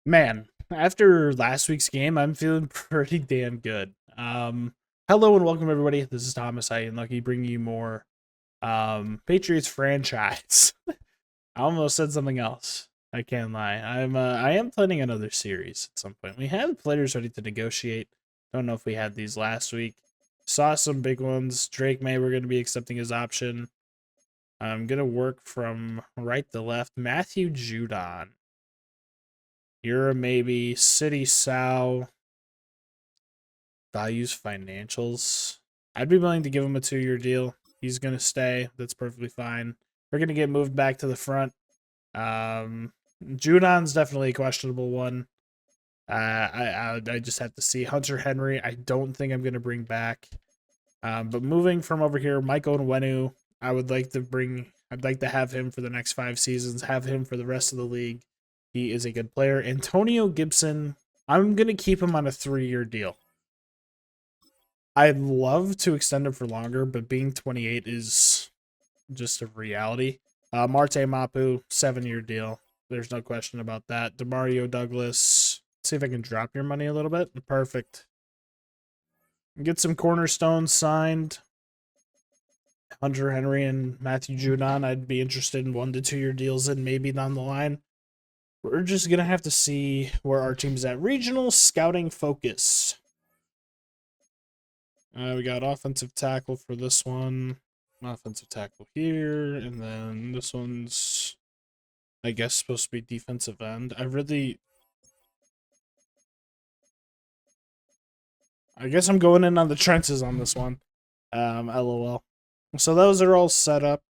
Man, after last week's game, I'm feeling pretty damn good. Hello and welcome everybody. This is Thomas. I am Lucky bringing you more Patriots franchise. I almost said something else. I can't lie. I am planning another series at some point. We have players ready to negotiate. Don't know if we had these last week. Saw some big ones. Drake May, we're going to be accepting his option. I'm going to work from right to left. Matthew Judon. You're a maybe. City Sow. Values financials. I'd be willing to give him a 2-year deal. He's going to stay. That's perfectly fine. We're going to get moved back to the front. Judon's definitely a questionable one. I just have to see. Hunter Henry, I don't think I'm going to bring back. But moving from over here, Michael Onwenu, I'd like to have him for the next 5 seasons, have him for the rest of the league. He is a good player. Antonio Gibson, I'm going to keep him on a 3-year deal. I'd love to extend him for longer, but being 28 is just a reality. Marte Mapu, 7-year deal. There's no question about that. Demario Douglas. Let's see if I can drop your money a little bit. Perfect. Get some cornerstones signed. Hunter Henry and Matthew Judon, I'd be interested in 1 to 2 year deals and maybe down the line. We're just going to have to see where our team's at. Regional scouting focus. We got offensive tackle for this one. Offensive tackle here. And then this one's, I guess, supposed to be defensive end. I guess I'm going in on the trenches on this one. LOL. So those are all set up.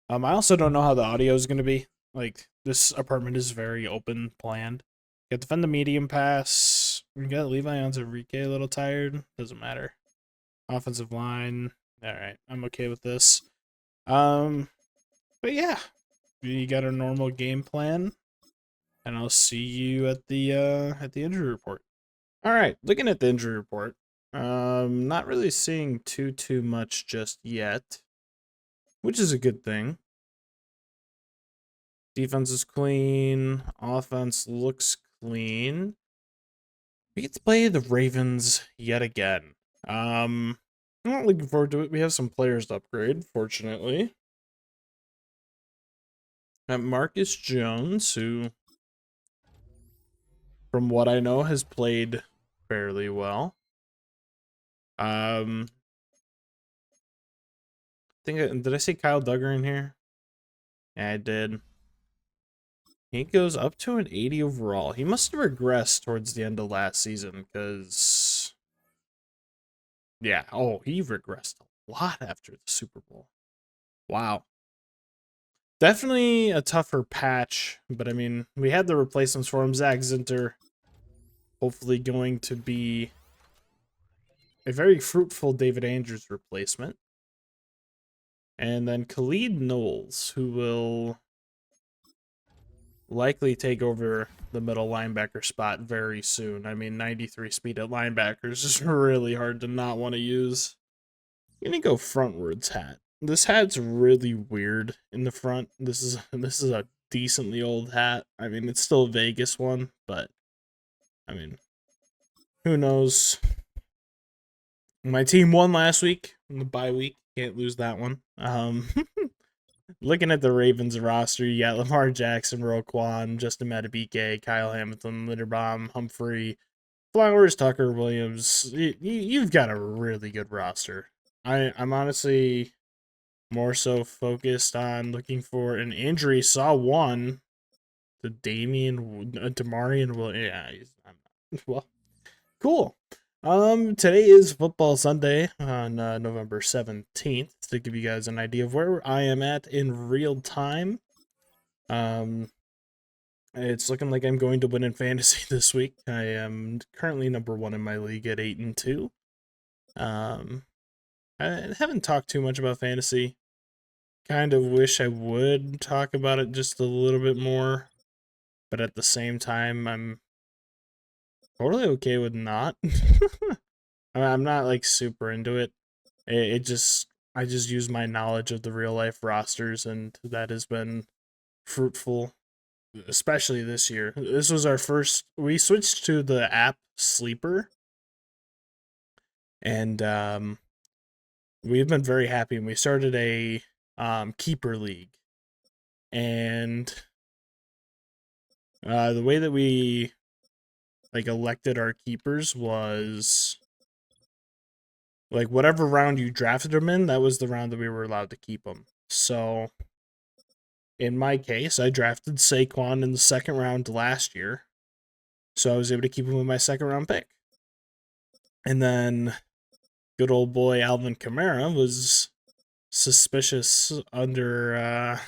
I also don't know how the audio is going to be. Like, this apartment is very open planned. Got defend the medium pass. We got Levi Onwuzurike a little tired. Doesn't matter. Offensive line. Alright, I'm okay with this. But yeah. We got our normal game plan. And I'll see you at the injury report. Alright, looking at the injury report. Not really seeing too much just yet. Which is a good thing. Defense is clean. Offense looks clean. We get to play the Ravens yet again. I'm not looking forward to it. We have some players to upgrade, fortunately. At Marcus Jones, who, from what I know, has played fairly well. I think did I say Kyle Duggar in here? Yeah, I did. He goes up to an 80 overall. He must have regressed towards the end of last season, because yeah, he regressed a lot after the Super Bowl. Wow. Definitely a tougher patch, but I mean, we had the replacements for him. Zach Zinter, hopefully going to be a very fruitful David Andrews replacement. And then Khalid Knowles, who will likely take over the middle linebacker spot very soon. I mean, 93 speed at linebackers is really hard to not want to use. I'm gonna go frontwards hat. This hat's really weird in the front. This is a decently old hat. I mean, it's still a Vegas one, but I mean, who knows? My team won last week in the bye week. Can't lose that one. Looking at the Ravens roster, you got Lamar Jackson, Roquan, Justin Madubuike, Kyle Hamilton, Linderbaum, Humphrey, Flowers, Tucker, Williams. You've got a really good roster. I'm honestly more so focused on looking for an injury. Saw one, the Demarion will. Yeah, well, cool. Today is Football Sunday on November 17th to give you guys an idea of where I am at in real time. It's looking like I'm going to win in fantasy this week. I am currently number 1 in my league at 8-2. I haven't talked too much about fantasy. Kind of wish I would talk about it just a little bit more, but at the same time, I'm totally okay with not. I'm not like super into it. I just use my knowledge of the real life rosters, and that has been fruitful. especially this year. This was our first. We switched to the app Sleeper, and we've been very happy. And we started a keeper league, and the way that we like elected our keepers was like whatever round you drafted them in, that was the round that we were allowed to keep them. So in my case, I drafted Saquon in the second round last year, so I was able to keep him with my second round pick. And then good old boy Alvin Kamara was suspicious under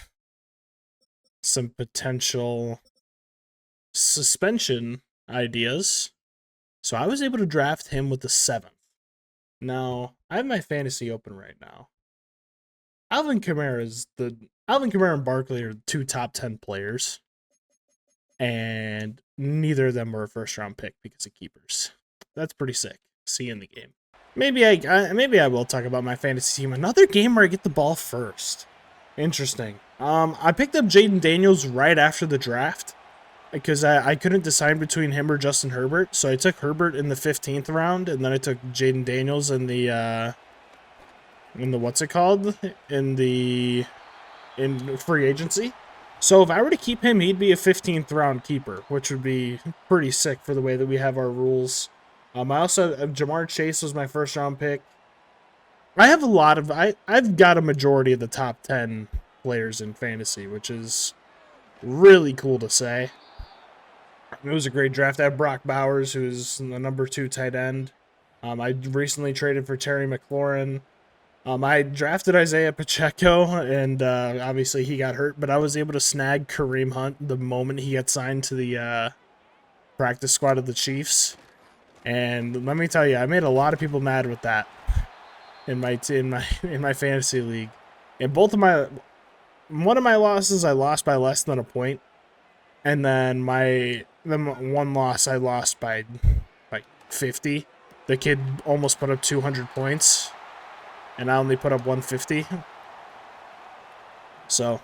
some potential suspension ideas, so I was able to draft him with the 7th. Now, I have my fantasy open right now. Alvin Kamara and Barkley are the 2 top 10 players, and neither of them were a first round pick because of keepers. That's pretty sick. See you in the game. Maybe I will talk about my fantasy team. Another game where I get the ball first. Interesting. I picked up Jaden Daniels right after the draft because I couldn't decide between him or Justin Herbert, so I took Herbert in the 15th round, and then I took Jaden Daniels in the what's it called? In free agency. So if I were to keep him, he'd be a 15th round keeper, which would be pretty sick for the way that we have our rules. I also Jamar Chase was my first round pick. I have a lot of I've got a majority of the top 10 players in fantasy, which is really cool to say. It was a great draft. I have Brock Bowers, who's the number 2 tight end. I recently traded for Terry McLaurin. I drafted Isaiah Pacheco, and obviously he got hurt, but I was able to snag Kareem Hunt the moment he got signed to the practice squad of the Chiefs. And let me tell you, I made a lot of people mad with that in my fantasy league. And one of my losses, I lost by less than a point, and then one loss I lost by like 50. The kid almost put up 200 points, and I only put up 150. So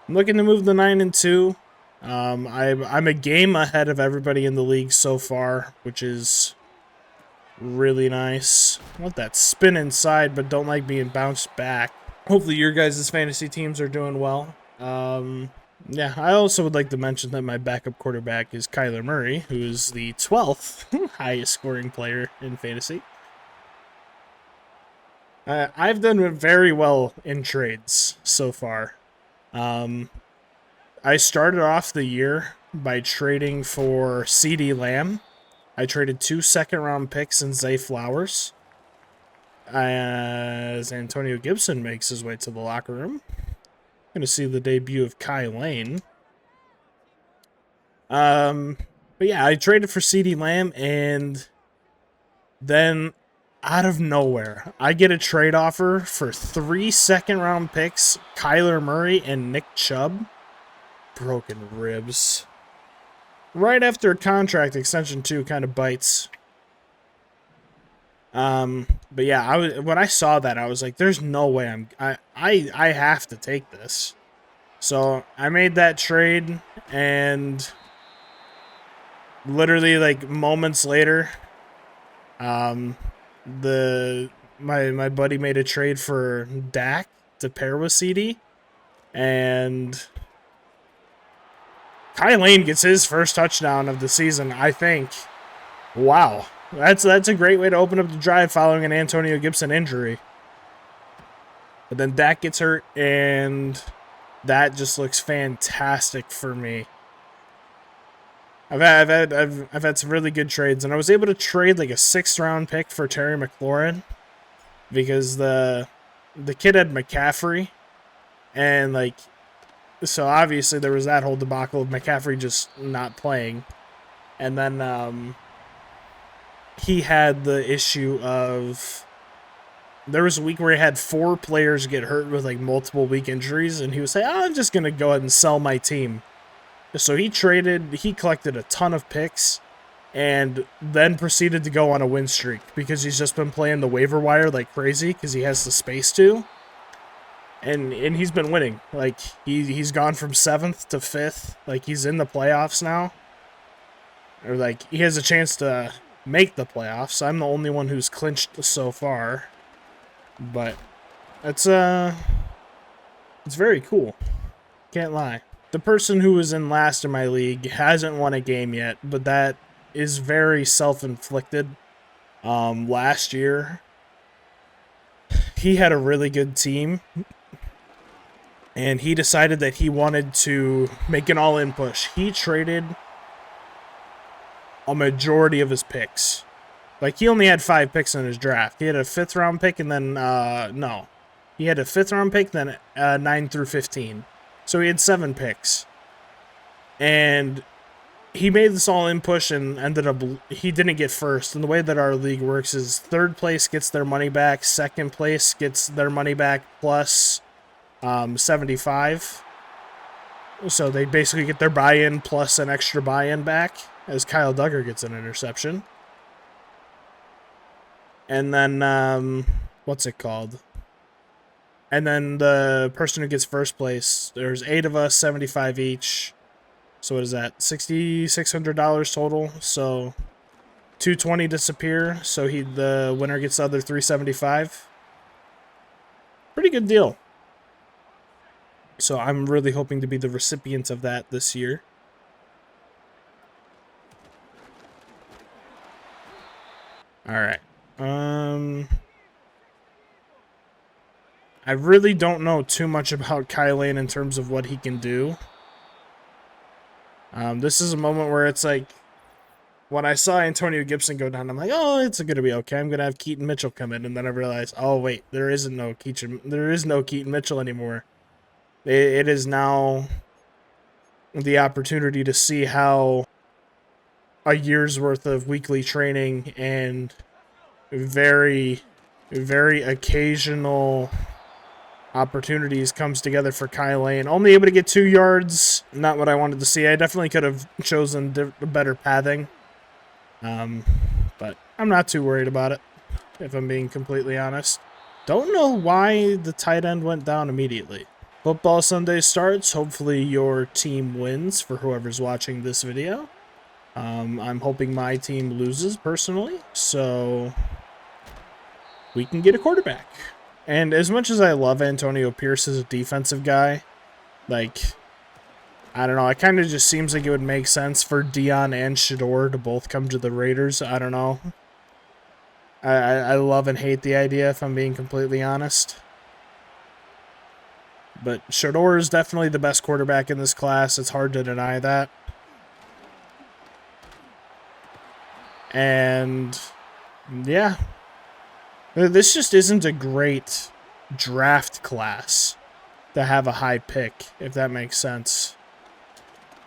I'm looking to move the 9-2. I'm a game ahead of everybody in the league so far, which is really nice. I want that spin inside, but don't like being bounced back. Hopefully your guys' fantasy teams are doing well. Yeah, I also would like to mention that my backup quarterback is Kyler Murray, who is the 12th highest scoring player in fantasy. I've done very well in trades so far. I started off the year by trading for CeeDee Lamb. I traded 2 second-round picks and Zay Flowers. As Antonio Gibson makes his way to the locker room. Going to see the debut of Kai Lane. But yeah, I traded for CeeDee Lamb, and then out of nowhere, I get a trade offer for 3 second-round picks, Kyler Murray and Nick Chubb. Broken ribs. Right after a contract extension too, kind of bites. But yeah, when I saw that, I was like, "There's no way I have to take this." So I made that trade, and literally like moments later, my buddy made a trade for Dak to pair with CD, and Kai Lane gets his first touchdown of the season, I think. Wow. That's a great way to open up the drive following an Antonio Gibson injury. But then Dak gets hurt, and that just looks fantastic for me. I've had some really good trades, and I was able to trade like a 6th-round pick for Terry McLaurin because the kid had McCaffrey, and like, so obviously there was that whole debacle of McCaffrey just not playing, and then he had the issue of there was a week where he had 4 players get hurt with like multiple week injuries, and he was saying, "Oh, I'm just gonna go ahead and sell my team." So he collected a ton of picks, and then proceeded to go on a win streak because he's just been playing the waiver wire like crazy because he has the space to. and he's been winning. Like he's gone from 7th to 5th. Like he's in the playoffs now, or like he has a chance to make the playoffs. I'm the only one who's clinched so far, but it's very cool. Can't lie. The person who was in last in my league hasn't won a game yet, but that is very self-inflicted. Last year, he had a really good team, and he decided that he wanted to make an all-in push. He traded a majority of his picks. Like, he only had 5 picks in his draft. He had a 5th-round pick, and then, no. He had a 5th-round pick, then 9 through 15. So he had 7 picks. And he made this all-in push and ended up... He didn't get first. And the way that our league works is 3rd place gets their money back, 2nd place gets their money back plus 75. So they basically get their buy-in plus an extra buy-in back, as Kyle Duggar gets an interception. And then, what's it called? And then the person who gets first place, there's 8 of us, 75 each. So what is that? $6,600 total. So $220 disappear. So the winner gets the other $375. Pretty good deal. So I'm really hoping to be the recipient of that this year. All right. I really don't know too much about Kyle Lane in terms of what he can do. This is a moment where it's like, when I saw Antonio Gibson go down, I'm like, oh, it's going to be okay. I'm going to have Keaton Mitchell come in. And then I realized, oh, wait, there is no Keaton Mitchell anymore. It is now the opportunity to see how a year's worth of weekly training and very, very occasional opportunities comes together for Kyle Lane. Only able to get 2 yards. Not what I wanted to see. I definitely could have chosen better pathing. But I'm not too worried about it, if I'm being completely honest. Don't know why the tight end went down immediately. Football Sunday starts. Hopefully your team wins for whoever's watching this video. I'm hoping my team loses personally, so we can get a quarterback. And as much as I love Antonio Pierce as a defensive guy, like, I don't know, it kind of just seems like it would make sense for Dion and Shador to both come to the Raiders. I don't know. I love and hate the idea, if I'm being completely honest. But Shador is definitely the best quarterback in this class. It's hard to deny that. And, yeah. This just isn't a great draft class to have a high pick, if that makes sense.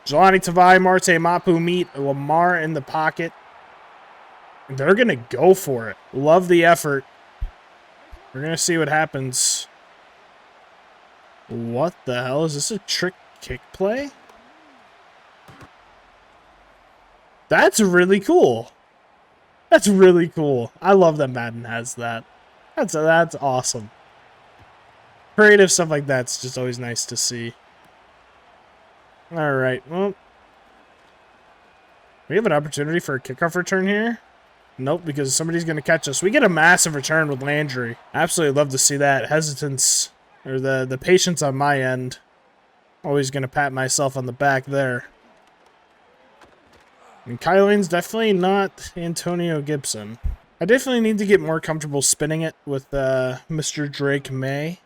Jelani Tavai, Marte Mapu meet Lamar in the pocket. They're going to go for it. Love the effort. We're going to see what happens. What the hell? Is this a trick kick play? That's really cool. That's really cool. I love that Madden has that. That's awesome. Creative stuff like that's just always nice to see. All right, well, we have an opportunity for a kickoff return here. Nope, because somebody's going to catch us. We get a massive return with Landry. Absolutely love to see that. Hesitance, or the patience on my end. Always going to pat myself on the back there. And Kyle Lane's definitely not Antonio Gibson. I definitely need to get more comfortable spinning it with Mr. Drake May.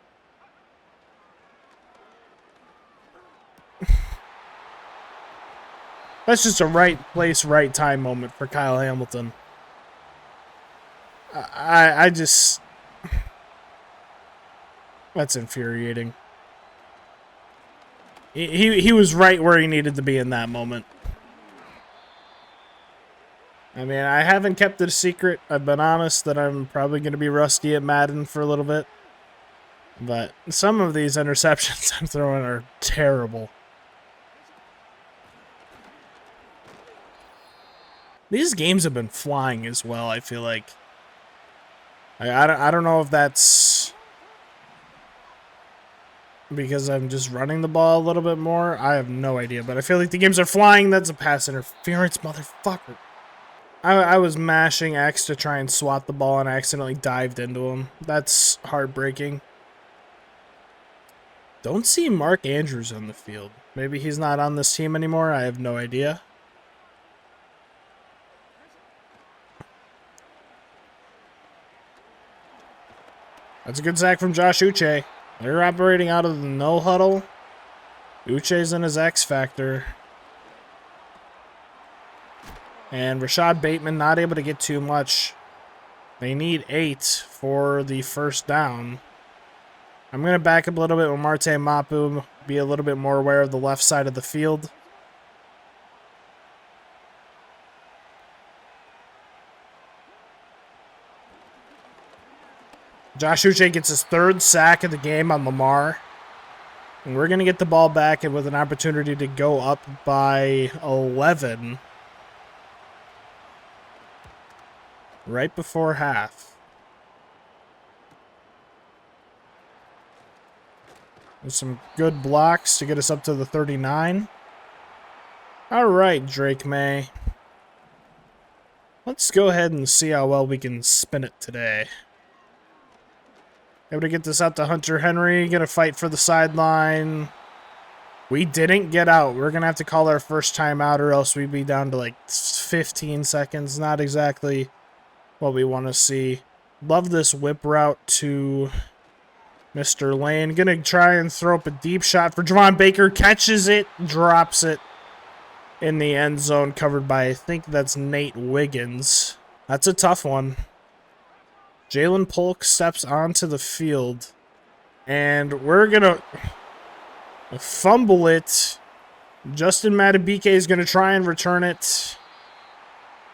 That's just a right place, right time moment for Kyle Hamilton. I just... That's infuriating. He was right where he needed to be in that moment. I mean, I haven't kept it a secret. I've been honest that I'm probably going to be rusty at Madden for a little bit. But some of these interceptions I'm throwing are terrible. These games have been flying as well, I feel like. I don't know if that's... because I'm just running the ball a little bit more. I have no idea, but I feel like the games are flying. That's a pass interference, motherfucker. I was mashing X to try and swat the ball and I accidentally dived into him. That's heartbreaking. Don't see Mark Andrews on the field. Maybe he's not on this team anymore. I have no idea. That's a good sack from Josh Uche. They're operating out of the no huddle. Uche's in his X factor. And Rashad Bateman not able to get too much. They need 8 for the first down. I'm going to back up a little bit with Marte Mapu. Be a little bit more aware of the left side of the field. Josh Uche gets his 3rd sack of the game on Lamar. And we're going to get the ball back and with an opportunity to go up by 11. Right before half. There's some good blocks to get us up to the 39. All right, Drake May. Let's go ahead and see how well we can spin it today. Able to get this out to Hunter Henry. Gonna fight for the sideline. We didn't get out. We're gonna have to call our first time out or else we'd be down to like 15 seconds. Not exactly what we want to see. Love this whip route to Mr. Lane. Gonna try and throw up a deep shot for Javon Baker. Catches it. Drops it in the end zone. Covered by, I think that's Nate Wiggins. That's a tough one. Jalen Polk steps onto the field. And we're gonna fumble it. Justin Matabike is gonna try and return it.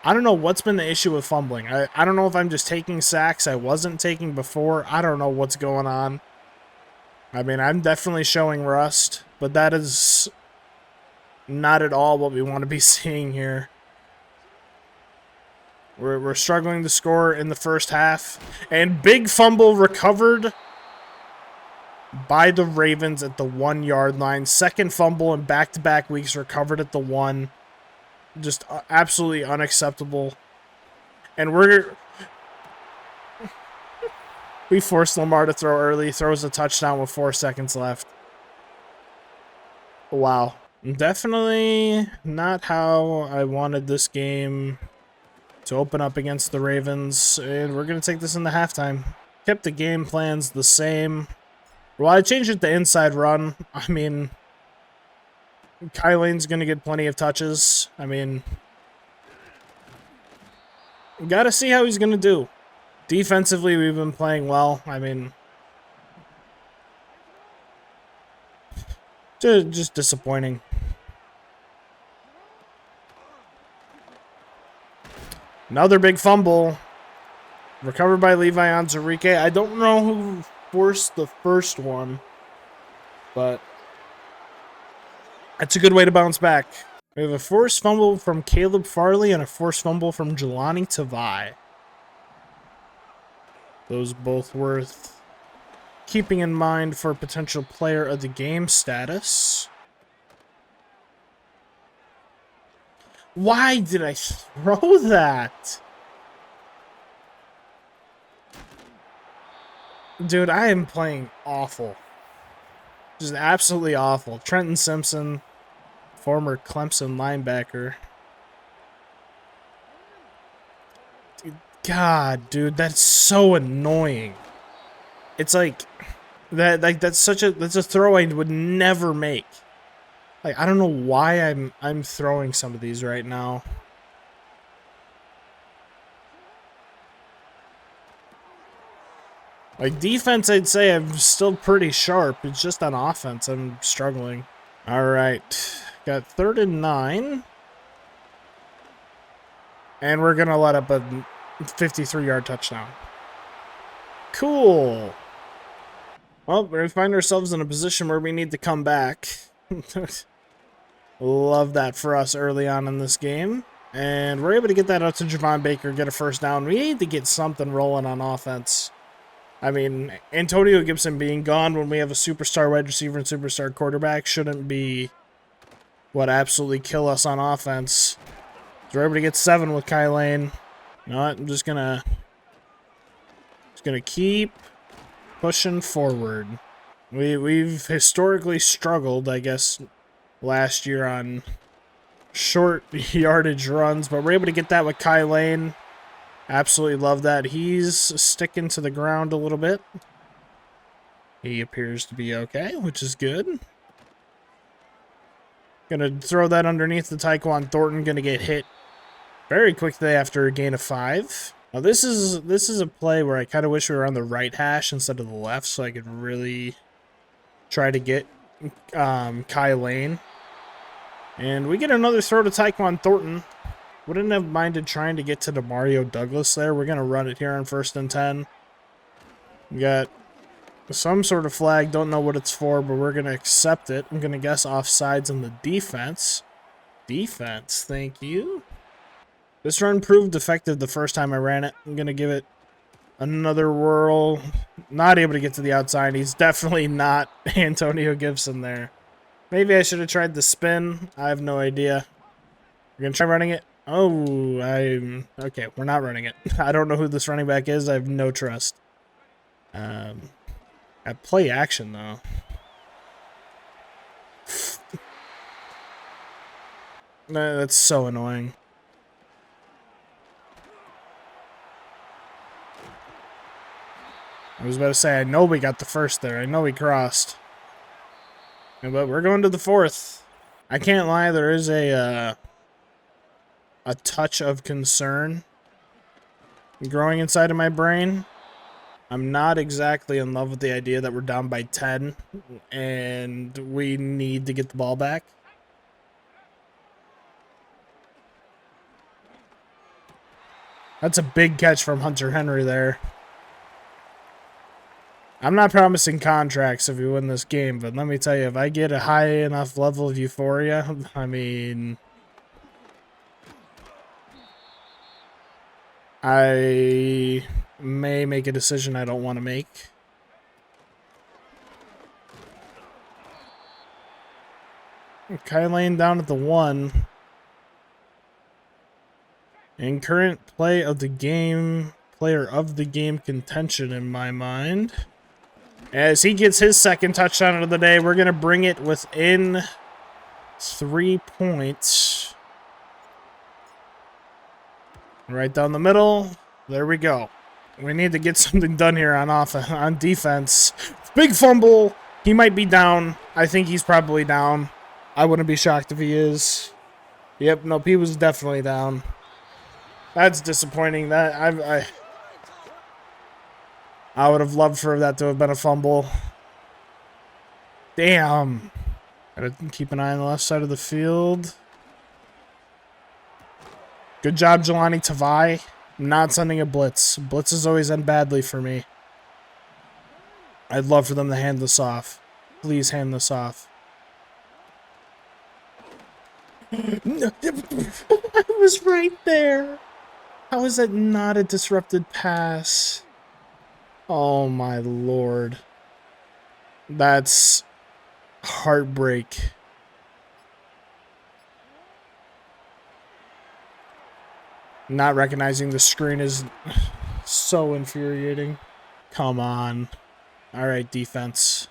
I don't know what's been the issue with fumbling. I don't know if I'm just taking sacks I wasn't taking before. I don't know what's going on. I mean, I'm definitely showing rust, but that is not at all what we want to be seeing here. We're struggling to score in the first half. And big fumble recovered by the Ravens at the 1-yard line. Second fumble in back-to-back weeks recovered at the 1. Just absolutely unacceptable. And we forced Lamar to throw early. Throws a touchdown with 4 seconds left. Wow. Definitely not how I wanted this game to open up against the Ravens. And we're going to take this into halftime. Kept the game plans the same. Well, I changed it to inside run. I mean, Kylane's going to get plenty of touches. I mean, got to see how he's going to do. Defensively, we've been playing well. I mean, just disappointing. Another big fumble. Recovered by Levi Onwuzurike. I don't know who forced the first one, but that's a good way to bounce back. We have a forced fumble from Caleb Farley and a forced fumble from Jelani Tavai. Those both worth keeping in mind for potential player of the game status. Why did I throw that? Dude, I am playing awful. Just absolutely awful. Trenton Simpson, former Clemson linebacker. God, dude, that's so annoying. It's like that's a throw I would never make. Like, I don't know why I'm throwing some of these right now. Like, defense, I'd say I'm still pretty sharp. It's just on offense I'm struggling. All right. Got 3rd and 9. And we're going to let up a 53-yard touchdown. Cool. Well, we find ourselves in a position where we need to come back. Love that for us early on in this game. And we're able to get that out to Javon Baker, get a first down. We need to get something rolling on offense. I mean, Antonio Gibson being gone when we have a superstar wide receiver and superstar quarterback shouldn't be what absolutely kill us on offense. So we're able to get 7 with Kyle Lane. You know what? I'm just gonna keep pushing forward. We've historically struggled, I guess, last year on short yardage runs, but we're able to get that with Kyle Lane. Absolutely love that. He's sticking to the ground a little bit. He appears to be okay, which is good. Gonna throw that underneath the Tyquan Thornton. Gonna get hit very quickly after a gain of 5. Now this is a play where I kind of wish we were on the right hash instead of the left, so I could really try to get Kyle Lane. And we get another throw to Tyquan Thornton. Wouldn't have minded trying to get to Demario Douglas there. We're gonna run it here on 1st and 10. We got some sort of flag. Don't know what it's for, but we're gonna accept it. I'm gonna guess offsides in the defense. Defense, thank you. This run proved effective the first time I ran it. I'm gonna give it another whirl. Not able to get to the outside. He's definitely not Antonio Gibson there. Maybe I should have tried the spin. I have no idea. We're gonna try running it. Oh, okay. We're not running it. I don't know who this running back is. I have no trust. At play action though. That's so annoying. I was about to say, I know we got the first there. I know we crossed. But we're going to the 4th. I can't lie, there is a touch of concern growing inside of my brain. I'm not exactly in love with the idea that we're down by 10 and we need to get the ball back. That's a big catch from Hunter Henry there. I'm not promising contracts if we win this game, but let me tell you, if I get a high enough level of euphoria, I mean, I may make a decision I don't want to make. Kyle Lane down at the 1. In current player of the game contention in my mind. As he gets his 2nd touchdown of the day, we're going to bring it within 3 points. Right down the middle. There we go. We need to get something done here on defense. Big fumble. He might be down. I think he's probably down. I wouldn't be shocked if he is. Yep, nope, he was definitely down. That's disappointing. That I would have loved for that to have been a fumble. Damn. Gotta keep an eye on the left side of the field. Good job, Jelani Tavai. I'm not sending a blitz. Blitzes always end badly for me. I'd love for them to hand this off. Please hand this off. I was right there. How is that not a disrupted pass? Oh my lord. That's heartbreak. Not recognizing the screen is so infuriating. Come on. Alright, defense.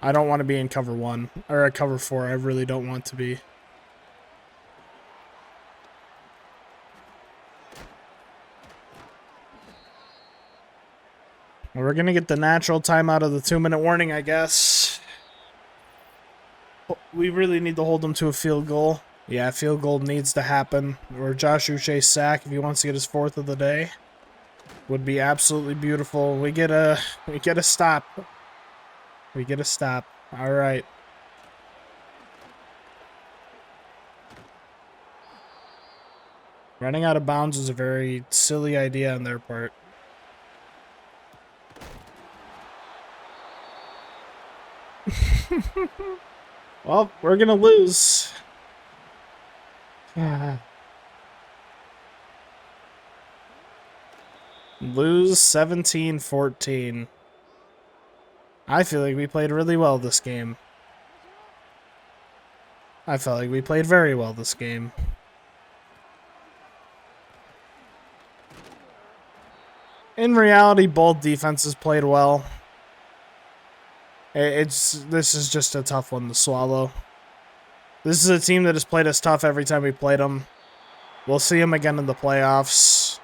I don't want to be in cover 1. Or at cover 4. I really don't want to be. We're going to get the natural time out of the 2-minute warning, I guess. We really need to hold them to a field goal. Yeah, field goal needs to happen. Or Josh Uche's sack if he wants to get his 4th of the day. Would be absolutely beautiful. We get a stop. We get a stop. All right. Running out of bounds is a very silly idea on their part. Well, we're gonna lose. Lose 17-14. I feel like we played really well this game. I felt like we played very well this game. In reality, both defenses played well. This is just a tough one to swallow. This is a team that has played us tough every time we played them. We'll see them again in the playoffs.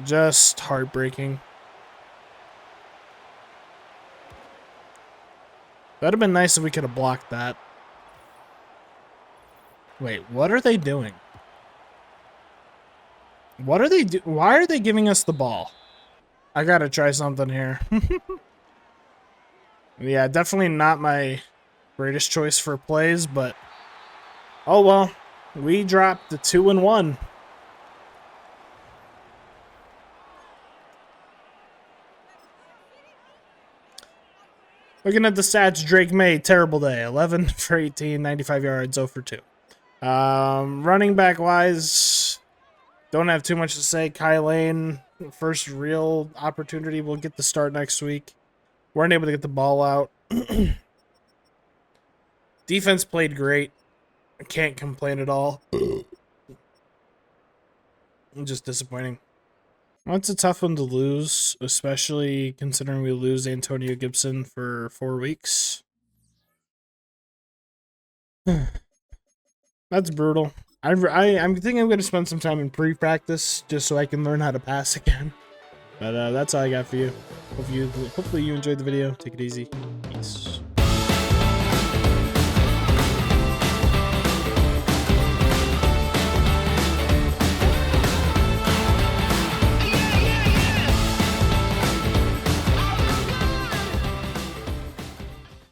Just heartbreaking. That'd have been nice if we could have blocked that. Wait, what are they doing? What are they doing? Why are they giving us the ball? I gotta try something here. Yeah, definitely not my greatest choice for plays, but oh well. We dropped the 2-1. Looking at the stats, Drake May, terrible day. 11 for 18, 95 yards, 0 for 2. Running back wise, don't have too much to say. Kai Lane, first real opportunity. We'll get the start next week. Weren't able to get the ball out. Defense played great. I can't complain at all. Just disappointing. Well, it's a tough one to lose, especially considering we lose Antonio Gibson for 4 weeks. That's brutal. I'm thinking I'm going to spend some time in pre-practice just so I can learn how to pass again. But that's all I got for you. Hopefully you enjoyed the video. Take it easy. Peace.